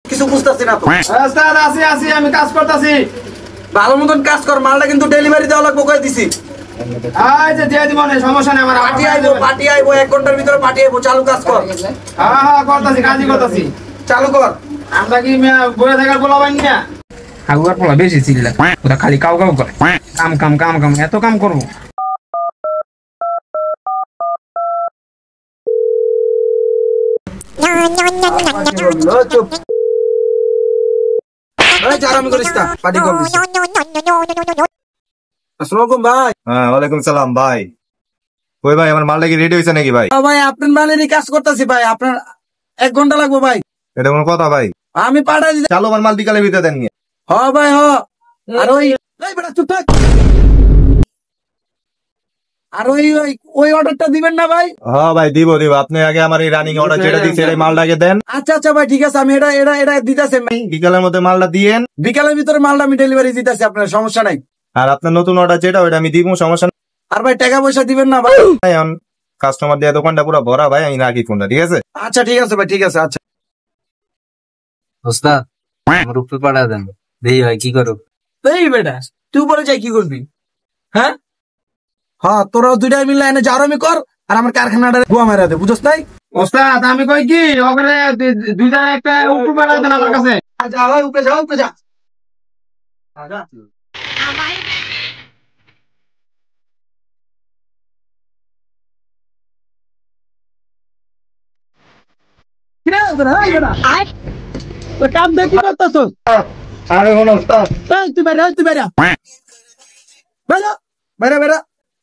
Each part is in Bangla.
কিছু বুঝতেছি না তো। ওস্তাদ আসি আমি কাজ করতেছি। ভালো মতন কাজ কর, মালটা কিন্তু ডেলিভারি দেওয়া লাগবে কই দিছি। আচ্ছা দিয়ে দিব না, সমস্যা নেই। আমার পার্টি আইবো 1 ঘন্টার ভিতরে পার্টি আইবো, চালু কাজ কর। হ্যাঁ করতেছি, কাজই করতেছি। চালু কর। আমরা কি বয়ে থাকার বলাবেন না? আগুয়ার পোলা বেশি চিল্লা, ওরা খালি কাউ কাউ করে, কাম এত কাম করবো। চুপ। চারামি করিস না, পার্টি করবি। আসসালামু আলাইকুম ভাই। হ্যাঁ ওয়ালাইকুম সালাম ভাই। ওই ভাই আমার মালটা কি রেডি হয়েছে নাকি ভাই? ভাই আপনার মালেরই কাজ করতেছি ভাই, আপনার 1 ঘন্টা লাগবে ভাই। এটা কোনো কথা ভাই? আমি পাঠাই দিতে। চালো আমার মাল বিকালের ভিতরে দেন। হ ভাই হ। আর ওই বেটা চুপ থাক। আর ওই অর্ডারটা দিবেন না ভাই? হ্যাঁ ভাই দিব। আপনি আগে আমার এই রানিং অর্ডার যেটা দিচ্ছে এই মালটাকে দেন। আচ্ছা ভাই ঠিক আছে, আমি এটা দিতেছি। বিকালের মধ্যে মালটা দিয়েন। বিকালের ভিতরে মালটা আমি ডেলিভারি দিতেছি, আপনার সমস্যা নাই। আর আপনার নতুন অর্ডার যেটা ওইটা আমি দিব, সমস্যা নাই। আর ভাই টাকা পয়সা দিবেন না ভাই? এখন কাস্টমার দিয়ে দোকানটা পুরো ভরা ভাই, আমি রাখি ফোনটা, ঠিক আছে? আচ্ছা ঠিক আছে ভাই, ঠিক আছে। আচ্ছা ওস্তাদ আমার উপরে পাঠা দেন, দেখি ভাই কি করো। এই বেটা তুই উপরে যাই কি করবি? হ্যাঁ হ্যাঁ, তোরা দুইটাই মিলে এনে জারমি কর, আর আমার কারখানাটা গোয়া মেরা দে, বুঝছ নাই? ওস্তাদ আমি কই কি ওখানে দুইটা একটা উপর বেড়া দেন আমার কাছে। যা ভাই উপরে যা। কাম দেখি করতেছ? আরে কোন ওস্তাদ তুই বেরা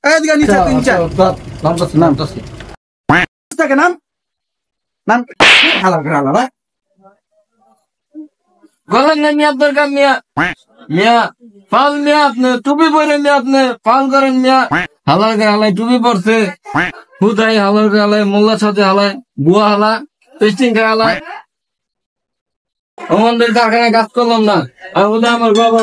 এদিকে নিচে নাম হালা ভাই। বলেন না মিয়া দরকার মিয়া ফাল মিয়া, আপনি টুপি পরেন মিয়া, আপনি ফাল করেন মিয়া। হালাই টুপি পরছে, হুদাই হালাই মোল্লা সাথে হালাই গুয়া হালা টেস্টিং খাই হালাই। আমাদের কারখানায় কাজ করলাম না, আমার বাবা